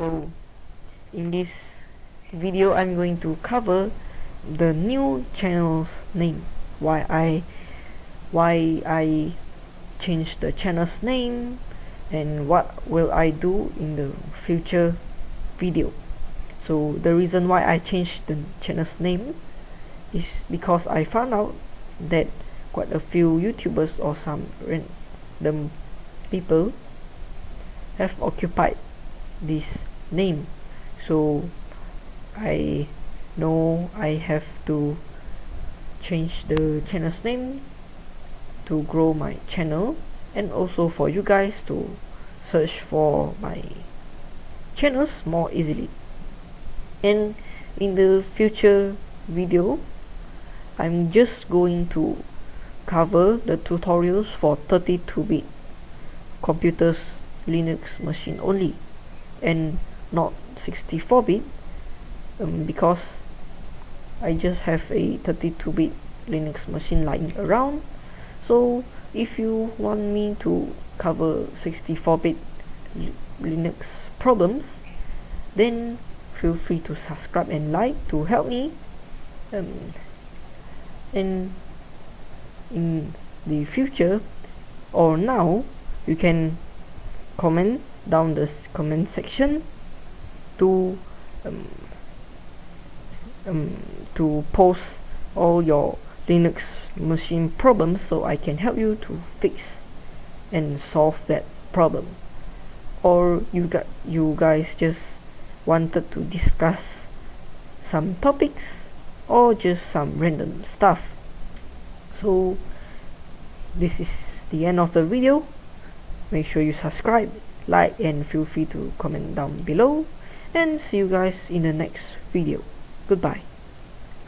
So in this video I'm going to cover the new channel's name, why I changed the channel's name, and what will I do in the future video. So the reason why I changed the channel's name is because I found out that quite a few YouTubers or some random people have occupied this name. So I know I have to change the channel's name to grow my channel, and also for you guys to search for my channels more easily. And in the future video, I'm just going to cover the tutorials for 32-bit computers Linux machine only, and not 64-bit, because I just have a 32-bit Linux machine lying around. So if you want me to cover 64-bit Linux problems, then feel free to subscribe and like to help me. And in the future or now, you can comment down the comment section to post all your Linux machine problems, so I can help you to fix and solve that problem. Or you guys just wanted to discuss some topics or just some random stuff. So this is the end of the video. Make sure you subscribe, like, and feel free to comment down below, and see you guys in the next video. Goodbye.